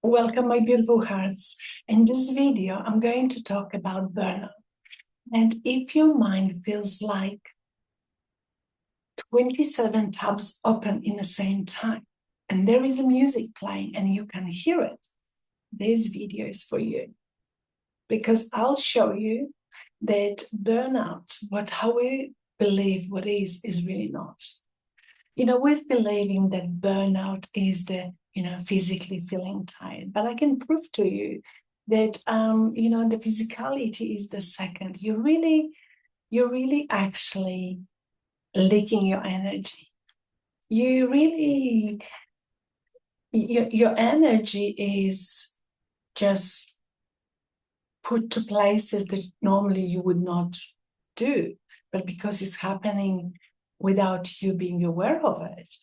Welcome, my beautiful hearts. In this video, I'm going to talk about burnout. And if your mind feels like 27 tabs open in the same time, and there is a music playing and you can hear it, this video is for you. Because I'll show you that burnout, how we believe what is really not. We're believing that burnout is the physically feeling tired, but I can prove to you that the physicality is the second. You're really actually leaking your energy. Your energy is just put to places that normally you would not do, but because it's happening without you being aware of it,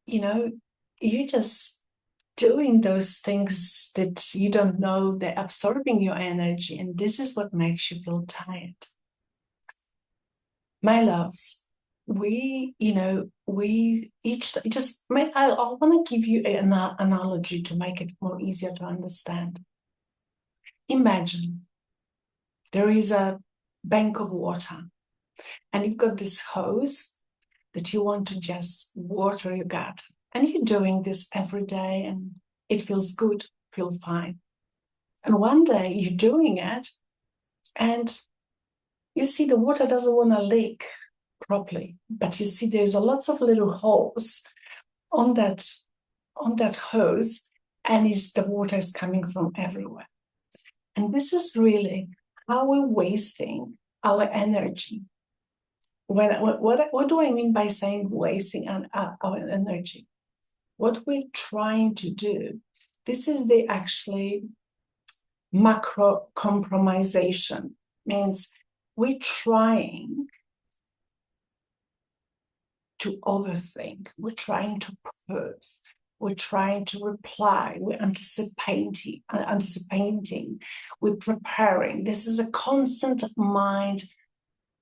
you're just doing those things that you don't know, they're absorbing your energy, and this is what makes you feel tired. My loves, we each just I want to give you an analogy to make it more easier to understand. Imagine there is a bank of water and you've got this hose that you want to just water your garden. And you're doing this every day and it feels good, feel fine. And one day you're doing it and you see the water doesn't want to leak properly, but you see there's a lots of little holes on that hose, and the water is coming from everywhere. And this is really how we're wasting our energy. What do I mean by saying wasting our energy? What we're trying to do, this is the actually macro compromisation, means we're trying to overthink, we're trying to prove, we're trying to reply, we're anticipating, we're preparing. This is a constant mind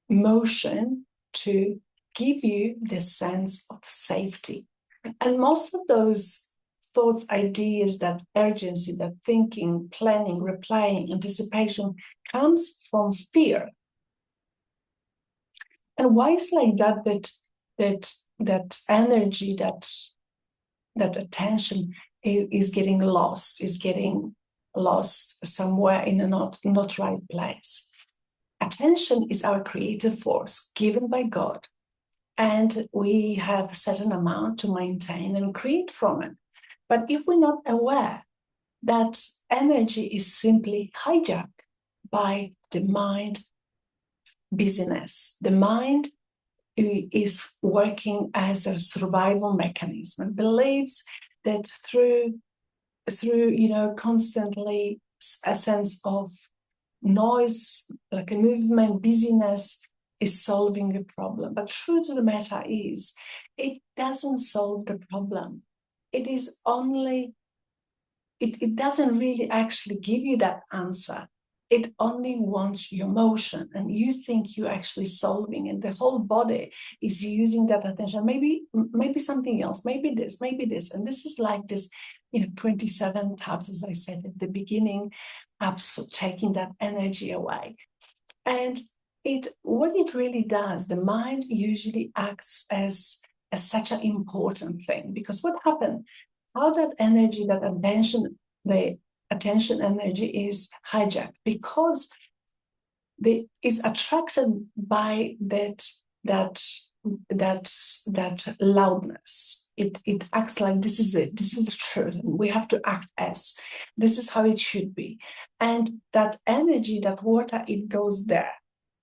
motion to give you this sense of safety. And most of those thoughts, ideas, that urgency, that thinking, planning, replying, anticipation comes from fear. And why is like that energy, that attention is getting lost somewhere in a not right place? Attention is our creative force given by God, and we have a certain amount to maintain and create from it. But if we're not aware, that energy is simply hijacked by the mind busyness. The mind is working as a survival mechanism, believes that through constantly a sense of noise, like a movement, busyness, is solving a problem. But truth of the matter is, it doesn't solve the problem. It doesn't really actually give you that answer. It only wants your motion, and you think you're actually solving, and the whole body is using that attention. Maybe something else, maybe this, and this is like this, 27 tabs, as I said at the beginning, taking that energy away. And what it really does, the mind usually acts as such an important thing, because what happened? How that energy, that the attention energy is hijacked, because is attracted by that loudness. It acts like this is it, this is the truth, and we have to act as this is how it should be. And that energy, that water, it goes there,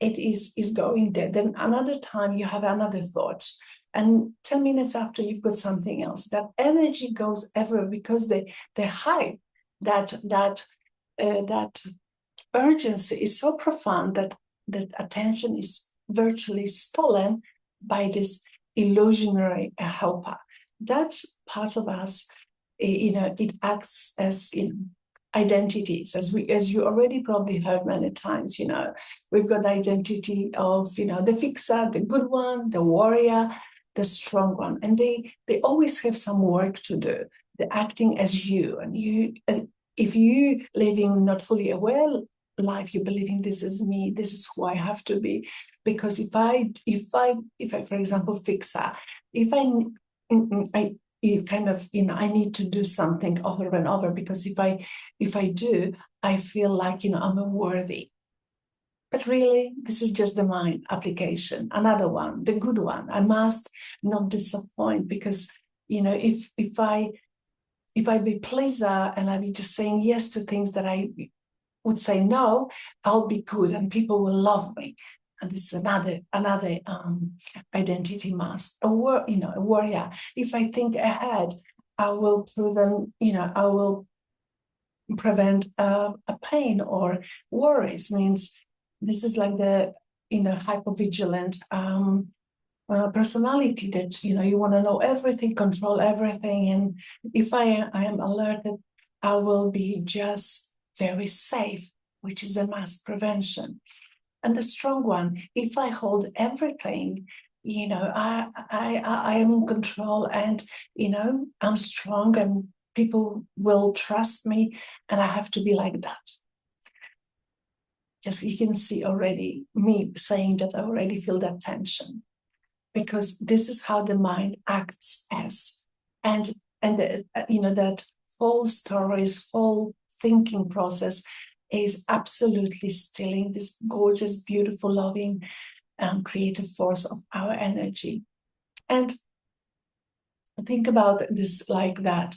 it is going there. Then another time you have another thought, and 10 minutes after you've got something else. That energy goes everywhere because they hide that urgency is so profound that attention is virtually stolen by this illusionary helper. That part of us, it acts as identities, as you already probably heard many times. We've got the identity of the fixer, the good one, the warrior, the strong one, and they always have some work to do. the acting as you, and if you living not fully aware life, you're believing this is me, this is who I have to be. Because if I for example fix that, if I you kind of, I need to do something over and over, because if I do, I feel like, I'm unworthy. But really, this is just the mind application. Another one, the good one. I must not disappoint, because if I be pleaser and I be just saying yes to things that I would say no, I'll be good and people will love me. And this is another identity mask. A warrior. If I think ahead, I will prevent a pain or worries. Means this is like the hypervigilant personality, that you want to know everything, control everything, and if I am alerted, I will be just very safe, which is a mass prevention. And the strong one, if I hold everything, I am in control, and I'm strong, and people will trust me, and I have to be like that. Just you can see already me saying that, I already feel that tension, because this is how the mind acts as. And that whole stories, whole thinking process is absolutely stealing this gorgeous, beautiful, loving, creative force of our energy. And think about this like that.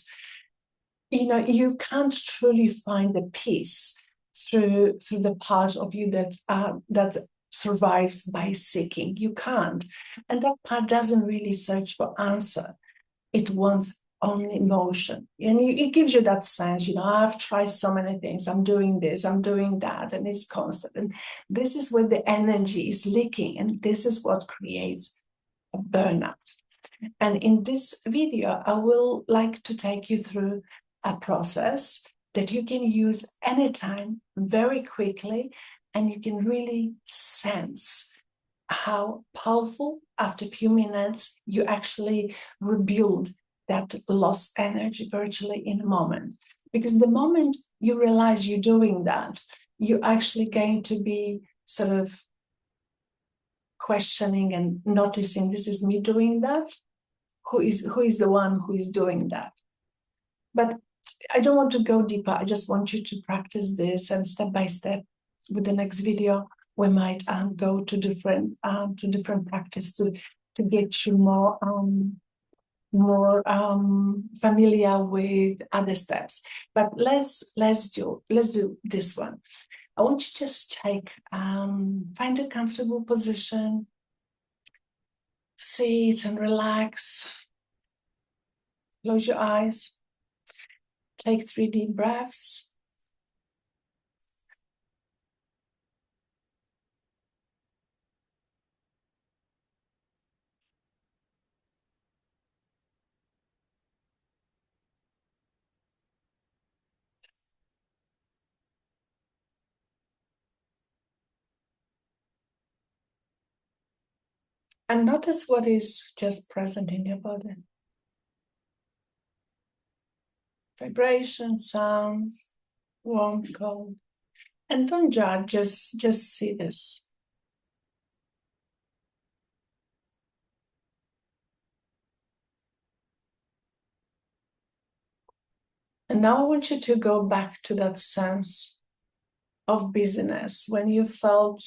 You can't truly find the peace through the part of you that survives by seeking. You can't. And that part doesn't really search for answer. It wants only emotion. And it gives you that sense, I've tried so many things. I'm doing this, I'm doing that, and it's constant. And this is where the energy is leaking. And this is what creates a burnout. And in this video, I will like to take you through a process that you can use anytime, very quickly, and you can really sense how powerful, after a few minutes, you actually rebuild that lost energy virtually in a moment. Because the moment you realize you're doing that, you're actually going to be sort of questioning and noticing, this is me doing that? Who is the one who is doing that? But I don't want to go deeper. I just want you to practice this, and step by step, with the next video, we might go to different practice to get you more familiar with other steps. But let's do this one. I want you to just find a comfortable position, sit and relax, close your eyes, take 3 deep breaths. And notice what is just present in your body. Vibration, sounds, warm, cold. And don't judge, just see this. And now I want you to go back to that sense of busyness when you felt,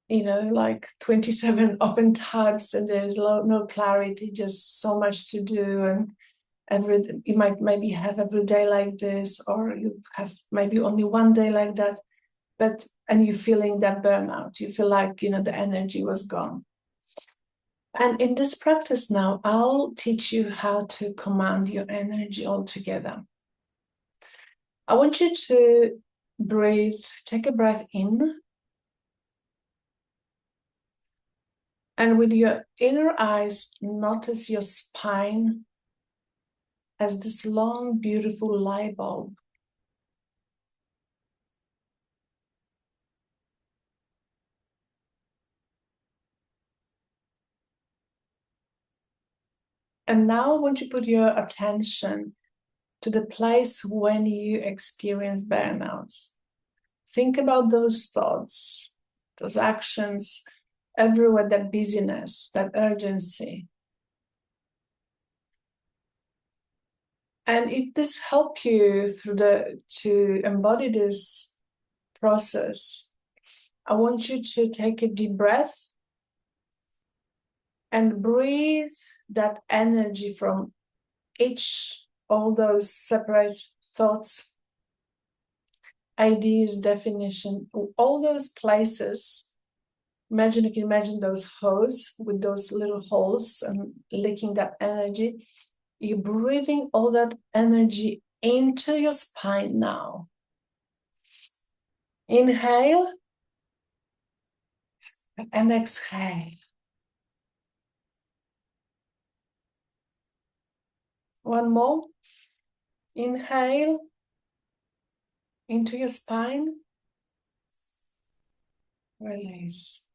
like 27 open tabs, and there's no clarity, just so much to do. And you might maybe have every day like this, or you have maybe only one day like that, and you're feeling that burnout. You feel like, the energy was gone. And in this practice now, I'll teach you how to command your energy altogether. I want you to breathe, take a breath in, and with your inner eyes, notice your spine as this long, beautiful light bulb. And now I want you to put your attention to the place when you experience burnout. Think about those thoughts, those actions, everywhere, that busyness, that urgency. And if this helps you to embody this process, I want you to take a deep breath and breathe that energy from all those separate thoughts, ideas, definition, all those places. You can imagine those hose with those little holes and licking that energy. You're breathing all that energy into your spine now. Inhale and exhale. One more. Inhale into your spine. Release.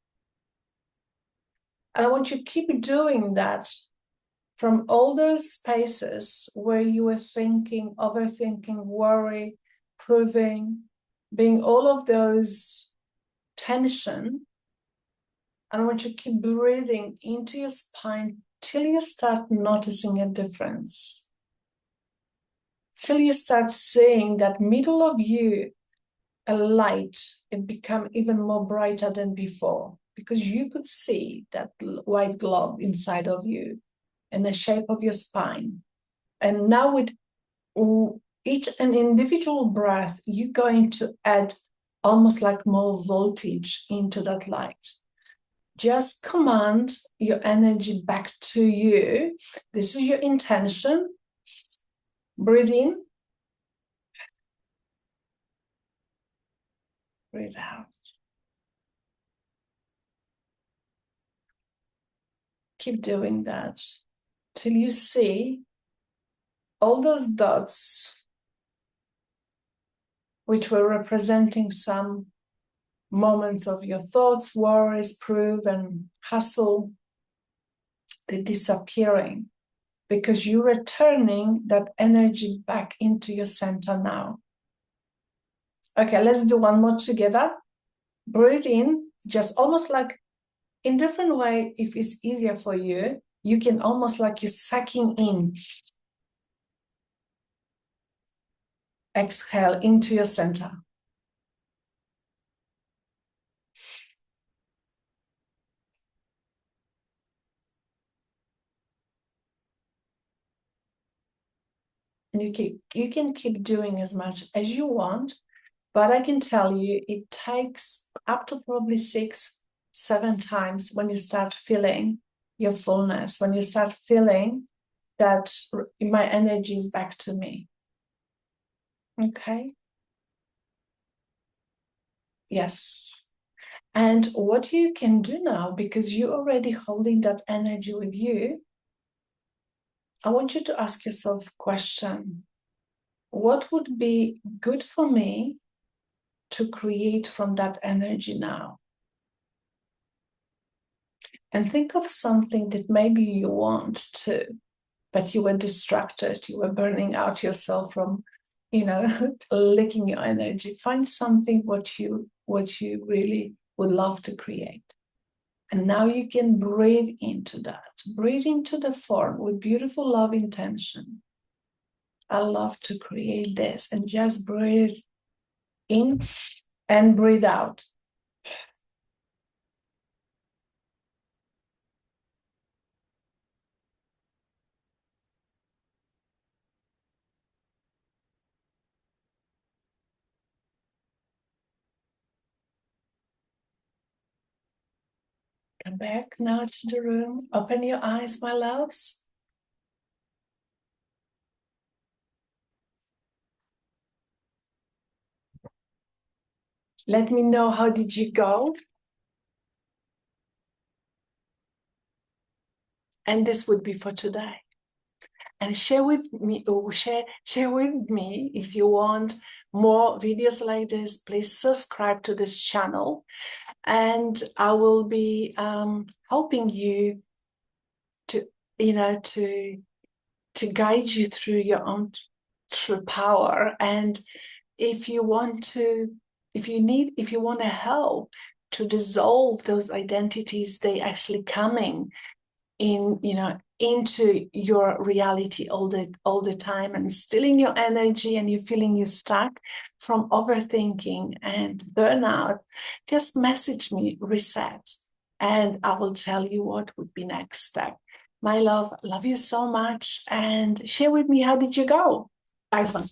And I want you to keep doing that from all those spaces where you were thinking, overthinking, worry, proving, being all of those tension. And I want you to keep breathing into your spine till you start noticing a difference. Till you start seeing that middle of you, a light, it become even more brighter than before, because you could see that white globe inside of you and the shape of your spine. And now with each an individual breath, you're going to add almost like more voltage into that light. Just command your energy back to you. This is your intention. Breathe in. Breathe out. Keep doing that till you see all those dots which were representing some moments of your thoughts, worries, prove, and hustle. They're disappearing because you're returning that energy back into your center now. Okay, let's do one more together. Breathe in, just almost like in different way. If it's easier for you, you can almost like you're sucking in. Exhale into your center. And you can keep doing as much as you want, but I can tell you it takes up to probably 6-7 times when you start feeling your fullness, when you start feeling that my energy is back to me. Okay? Yes. And what you can do now, because you're already holding that energy with you, I want you to ask yourself a question. What would be good for me to create from that energy now? And think of something that maybe you want to, but you were distracted, you were burning out yourself from, licking your energy. Find something what you really would love to create. And now you can breathe into that. Breathe into the form with beautiful love intention. I love to create this, and just breathe in and breathe out. Come back now to the room. Open your eyes, my loves. Let me know, how did you go? And this would be for today. And share with me, or share with me if you want more videos like this. Please subscribe to this channel, and I will be helping you to to guide you through your own true power. And if you want to, if you want to help to dissolve those identities, they actually coming in, into your reality all the time and stealing your energy, and you're feeling you stuck from overthinking and burnout, just message me reset, and I will tell you what would be next step. My love you so much, and share with me, how did you go? Bye bye.